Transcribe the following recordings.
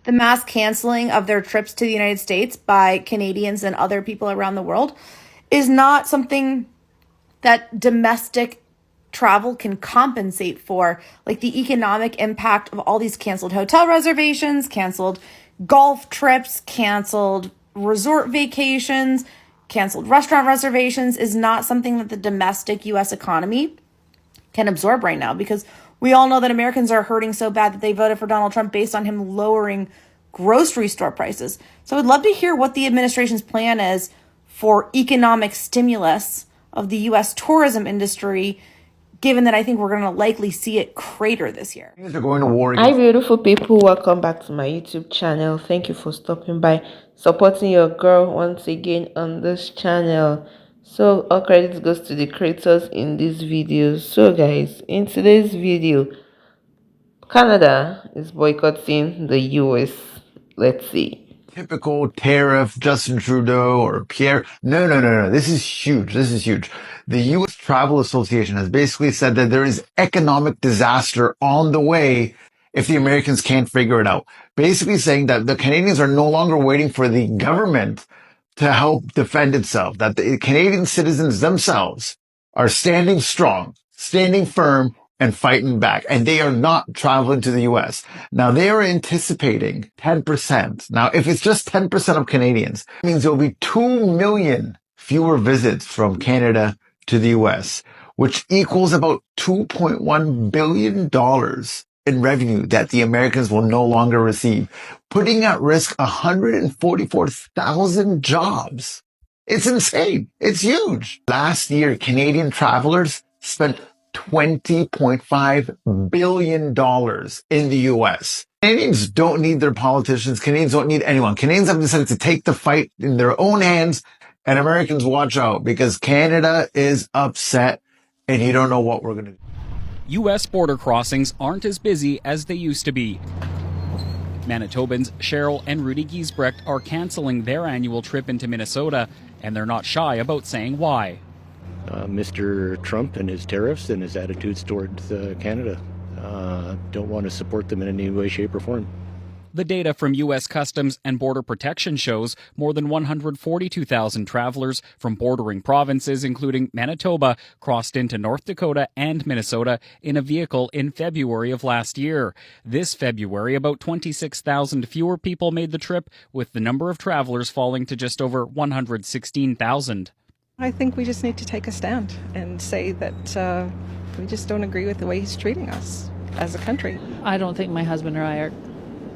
the mass canceling of their trips to the United States by Canadians and other people around the world is not something that domestic travel can compensate for, like the economic impact of all these canceled hotel reservations, canceled golf trips, canceled resort vacations, canceled restaurant reservations is not something that the domestic US economy can absorb right now, because we all know that Americans are hurting so bad that they voted for Donald Trump based on him lowering grocery store prices. So I'd love to hear what the administration's plan is for economic stimulus of the US tourism industry, given that I think we're going to likely see it crater this year. They're going to war Hi, beautiful people. Welcome back to my YouTube channel. Thank you for stopping by, supporting your girl once again on this channel. So all credit goes to the creators in this video. So guys, in today's video, Canada is boycotting the US. Let's see. typical tariff, Justin Trudeau or Pierre. No. This is huge. This is huge. The U.S. Travel Association has basically said that there is economic disaster on the way if the Americans can't figure it out. Basically saying that the Canadians are no longer waiting for the government to help defend itself, that the Canadian citizens themselves are standing strong, standing firm, and fighting back. And they are not traveling to the U.S. Now, they are anticipating 10%. Now, if it's just 10% of Canadians, it means there will be 2 million fewer visits from Canada to the U.S., which equals about $2.1 billion in revenue that the Americans will no longer receive, putting at risk 144,000 jobs. It's insane. It's huge. Last year, Canadian travelers spent $20.5 billion in the U.S. Canadians don't need their politicians. Canadians don't need anyone. Canadians have decided to take the fight in their own hands, and Americans watch out, because Canada is upset and you don't know what we're going to do. U.S. border crossings aren't as busy as they used to be. Manitobans Cheryl and Rudy Giesbrecht are canceling their annual trip into Minnesota, and they're not shy about saying why. Mr. Trump and his tariffs and his attitudes towards Canada. Don't want to support them in any way, shape, or form. The data from U.S. Customs and Border Protection shows more than 142,000 travelers from bordering provinces, including Manitoba, crossed into North Dakota and Minnesota in a vehicle in February of last year. This February, about 26,000 fewer people made the trip, with the number of travelers falling to just over 116,000. I think we just need to take a stand and say that we just don't agree with the way he's treating us as a country. I don't think my husband or I are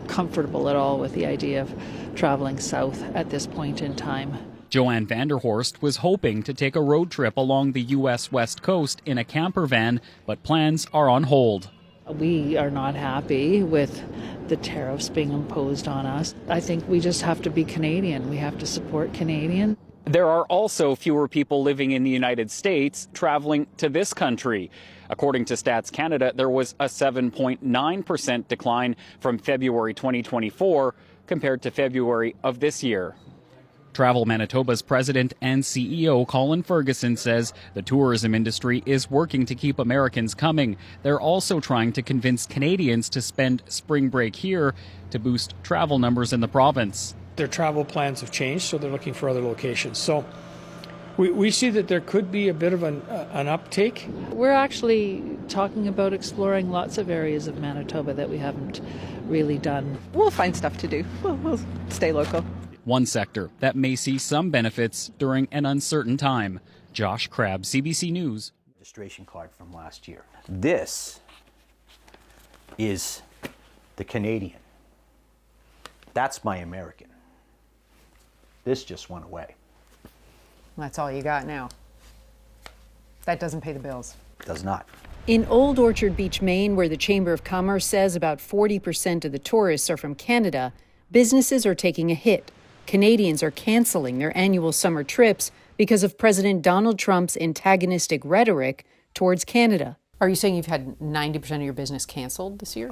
comfortable at all with the idea of traveling south at this point in time. Joanne Vanderhorst was hoping to take a road trip along the U.S. West Coast in a camper van, but plans are on hold. We are not happy with the tariffs being imposed on us. I think we just have to be Canadian. We have to support Canadian. There are also fewer people living in the United States traveling to this country. According to Stats Canada, there was a 7.9% decline from February 2024 compared to February of this year. Travel Manitoba's president and CEO Colin Ferguson says the tourism industry is working to keep Americans coming. They're also trying to convince Canadians to spend spring break here to boost travel numbers in the province. Their travel plans have changed, so they're looking for other locations. So we see that there could be a bit of an uptake. We're actually talking about exploring lots of areas of Manitoba that we haven't really done. We'll find stuff to do. We'll stay local. One sector that may see some benefits during an uncertain time. Josh Crabb, CBC News. Registration card from last year. This is the Canadian. That's my American. This just went away. That's all you got now. That doesn't pay the bills. Does not. In Old Orchard Beach, Maine, where the Chamber of Commerce says about 40% of the tourists are from Canada, businesses are taking a hit. Canadians are canceling their annual summer trips because of President Donald Trump's antagonistic rhetoric towards Canada. Are you saying you've had 90% of your business canceled this year?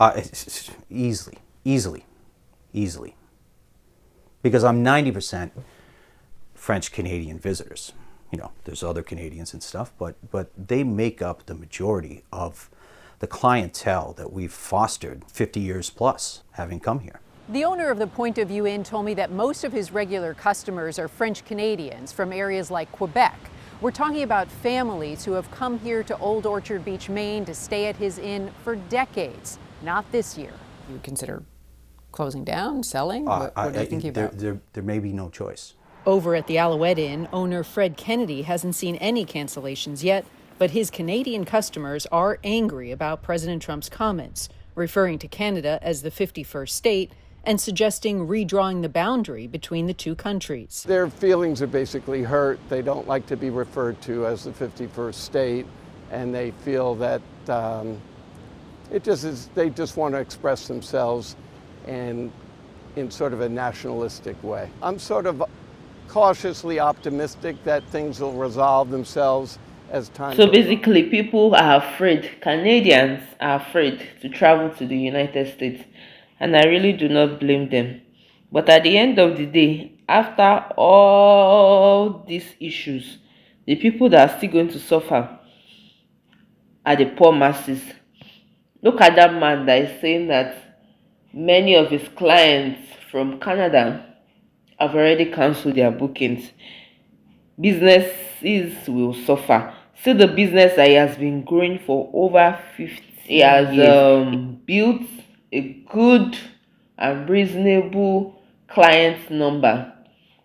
Easily. Because I'm 90% French-Canadian visitors. You know, there's other Canadians and stuff, but they make up the majority of the clientele that we've fostered 50 years plus having come here. The owner of the Point of View Inn told me that most of his regular customers are French Canadians from areas like Quebec. We're talking about families who have come here to Old Orchard Beach, Maine to stay at his inn for decades, not this year. You would consider closing down, selling? What are you thinking about? There may be no choice. Over at the Alouette Inn, owner Fred Kennedy hasn't seen any cancellations yet, but his Canadian customers are angry about President Trump's comments, referring to Canada as the 51st state and suggesting redrawing the boundary between the two countries. Their feelings are basically hurt. They don't like to be referred to as the 51st state, and they feel that they just want to express themselves and in sort of a nationalistic way. I'm sort of cautiously optimistic that things will resolve themselves as time So goes on. basically, people are afraid, Canadians are afraid to travel to the United States, and I really do not blame them. But at the end of the day, after all these issues, the people that are still going to suffer are the poor masses. Look at that man that is saying that many of his clients from Canada have already cancelled their bookings. Businesses will suffer. See the business that he has been growing for over 50 years. He has built a good and reasonable client number.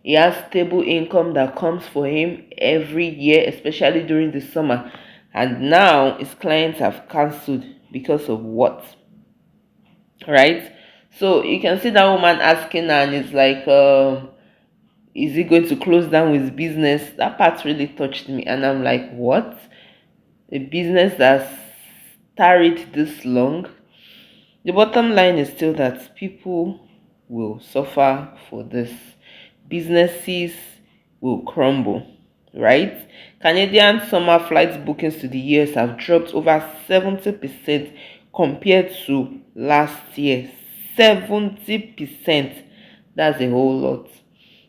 He has stable income that comes for him every year, especially during the summer. And now his clients have cancelled because of what? Right? So you can see that woman asking, and it's like, is he going to close down his business? That part really touched me, and I'm like, what? A business that's tarried this long? The bottom line is still that people will suffer for this. Businesses will crumble, right? Canadian summer flight bookings to the US have dropped over 70% compared to last year. 70%. That's a whole lot.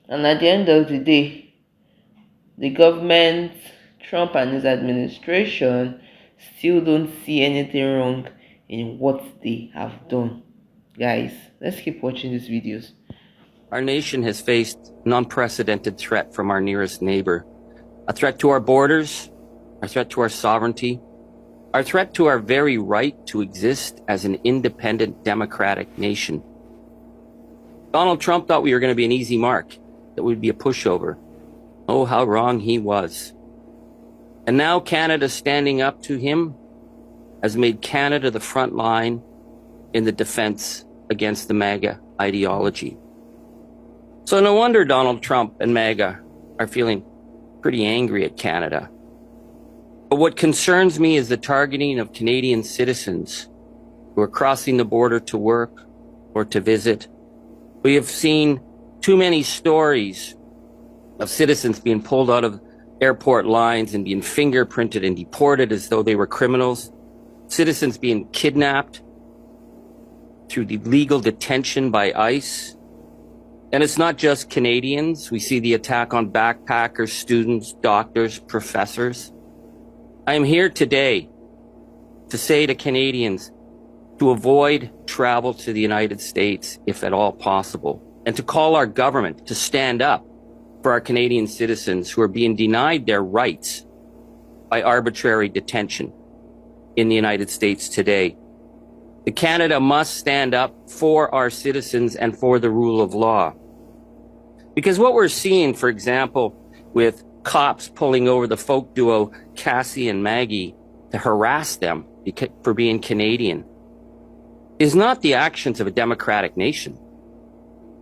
And at the end of the day, the government, Trump and his administration, still don't see anything wrong in what they have done. Guys, let's keep watching these videos. Our nation has faced an unprecedented threat from our nearest neighbor. A threat to our borders, a threat to our sovereignty, a threat to our very right to exist as an independent democratic nation. Donald Trump thought we were going to be an easy mark, that we'd be a pushover. Oh, how wrong he was. And now Canada standing up to him has made Canada the front line in the defense against the MAGA ideology. So no wonder Donald Trump and MAGA are feeling pretty angry at Canada. But what concerns me is the targeting of Canadian citizens who are crossing the border to work or to visit. We have seen too many stories of citizens being pulled out of airport lines and being fingerprinted and deported as though they were criminals. Citizens being kidnapped through the legal detention by ICE. And it's not just Canadians. We see the attack on backpackers, students, doctors, professors. I am here today to say to Canadians to avoid travel to the United States if at all possible, and to call our government to stand up for our Canadian citizens who are being denied their rights by arbitrary detention in the United States today. Canada must stand up for our citizens and for the rule of law. Because what we're seeing, for example, with cops pulling over the folk duo Cassie and Maggie to harass them for being Canadian is not the actions of a democratic nation.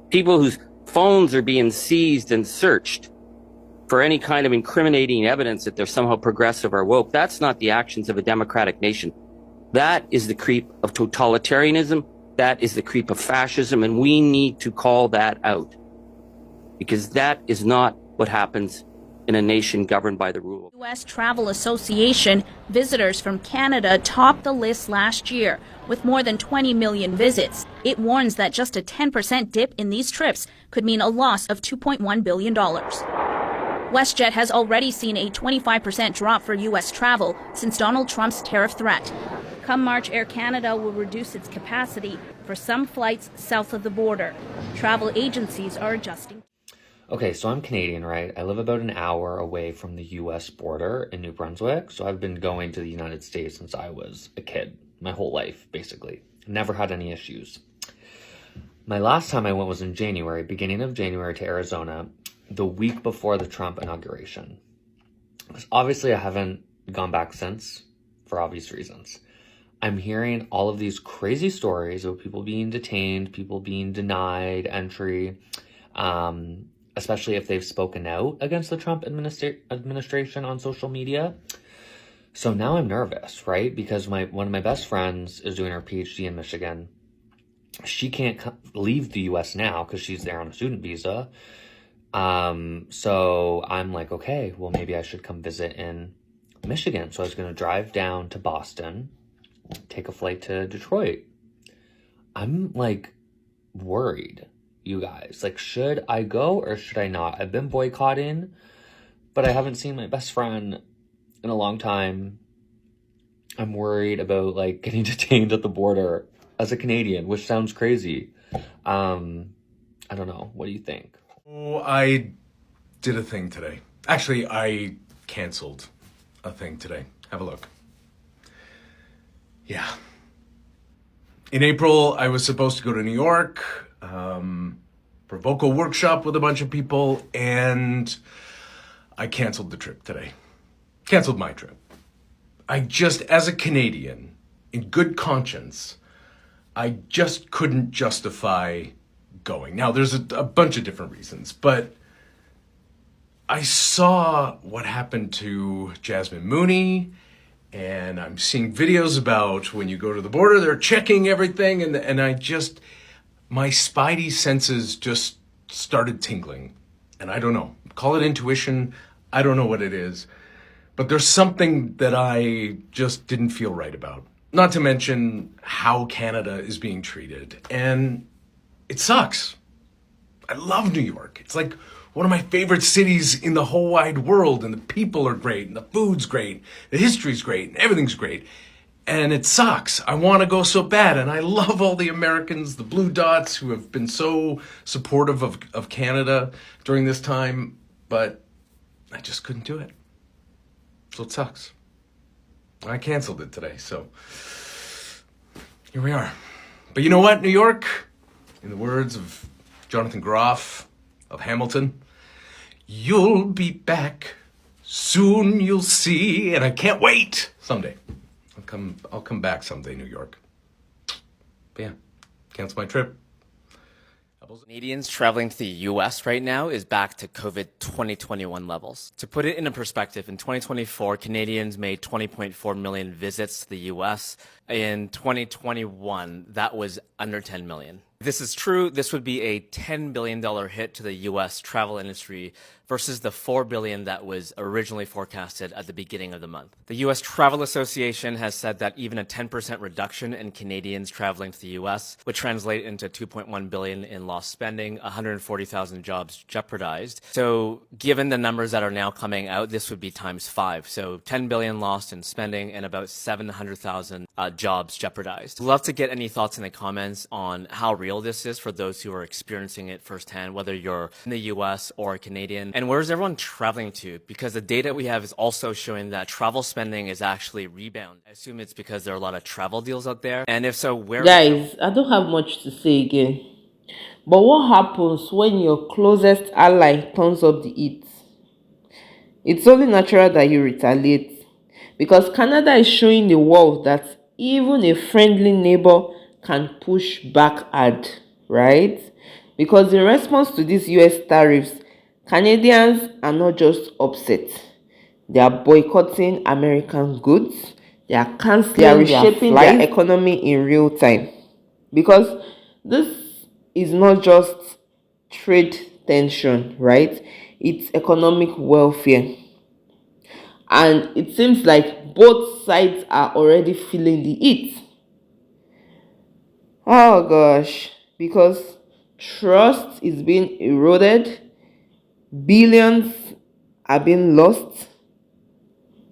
People whose phones are being seized and searched for any kind of incriminating evidence that they're somehow progressive or woke, that's not the actions of a democratic nation. That is the creep of totalitarianism. That is the creep of fascism, and we need to call that out, because that is not what happens in a nation governed by the rule. U.S. Travel Association visitors from Canada topped the list last year with more than 20 million visits. It warns that just a 10% dip in these trips could mean a loss of $2.1 billion. WestJet has already seen a 25% drop for U.S. travel since Donald Trump's tariff threat. Come March, Air Canada will reduce its capacity for some flights south of the border. Travel agencies are adjusting. Okay, so I'm Canadian, right? I live about an hour away from the US border in New Brunswick, so I've been going to the United States since I was a kid, my whole life, basically. Never had any issues. My last time I went was in January, beginning of January, to Arizona, the week before the Trump inauguration. Obviously, I haven't gone back since, for obvious reasons. I'm hearing all of these crazy stories of people being detained, people being denied entry, especially if they've spoken out against the Trump administration on social media. So now I'm nervous, right? Because one of my best friends is doing her PhD in Michigan. She can't leave the US now because she's there on a student visa. So I'm like, okay, well, maybe I should come visit in Michigan. So I was going to drive down to Boston, take a flight to Detroit. I'm like worried, you guys. Like, should I go or should I not? I've been boycotting, but I haven't seen my best friend in a long time. I'm worried about like getting detained at the border as a Canadian, which sounds crazy. I don't know. What do you think? Oh, I did a thing today. Actually, I canceled a thing today. Have a look. Yeah. In April, I was supposed to go to New York for a vocal workshop with a bunch of people, and I canceled the trip today. Canceled my trip. I just, as a Canadian, in good conscience, I just couldn't justify going. Now, there's a bunch of different reasons, but I saw what happened to Jasmine Mooney, and I'm seeing videos about when you go to the border, they're checking everything, and I just, my spidey senses just started tingling. And I don't know, call it intuition, I don't know what it is, but there's something that I just didn't feel right about. Not to mention how Canada is being treated, and it sucks. I love New York. It's like one of my favorite cities in the whole wide world, and the people are great, and the food's great, the history's great, and everything's great. And it sucks. I want to go so bad, and I love all the Americans, the Blue Dots, who have been so supportive of Canada during this time, but I just couldn't do it. So it sucks. I canceled it today, so here we are. But you know what, New York? In the words of Jonathan Groff of Hamilton, you'll be back. Soon you'll see, and I can't wait. Someday. I'll come back someday, New York. But yeah, cancel my trip. Canadians traveling to the U.S. right now is back to COVID 2021 levels. To put it into perspective, in 2024, Canadians made 20.4 million visits to the U.S. In 2021, that was under 10 million. If this is true, this would be a $10 billion hit to the U.S. travel industry versus the $4 billion that was originally forecasted at the beginning of the month. The U.S. Travel Association has said that even a 10% reduction in Canadians traveling to the U.S. would translate into $2.1 billion in lost spending, 140,000 jobs jeopardized. So given the numbers that are now coming out, this would be times 5. So 10 billion lost in spending and about 700,000 jobs jeopardized. Love to get any thoughts in the comments on how real this is for those who are experiencing it firsthand, whether you're in the U.S. or a Canadian. And where is everyone traveling to? Because the data we have is also showing that travel spending is actually rebound. I assume it's because there are a lot of travel deals out there. And if so, where? Guys, I don't have much to say again. But what happens when your closest ally turns up the heat? It's only natural that you retaliate. Because Canada is showing the world that even a friendly neighbor can push back hard, right? Because in response to these US tariffs, Canadians are not just upset. They are boycotting American goods. They are canceling, they are reshaping their economy in real time. Because this is not just trade tension, right? It's economic welfare. And it seems like both sides are already feeling the heat. Oh gosh, because trust is being eroded, billions are being lost.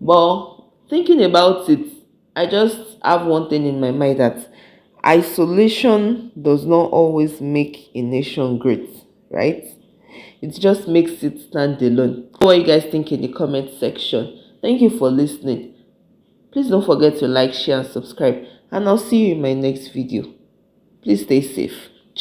But thinking about it, I just have one thing in my mind, that isolation does not always make a nation great, right? It just makes it stand alone. What you guys think in the comment section. Thank you for listening. Please don't forget to like, share and subscribe, and I'll see you in my next video. Please stay safe.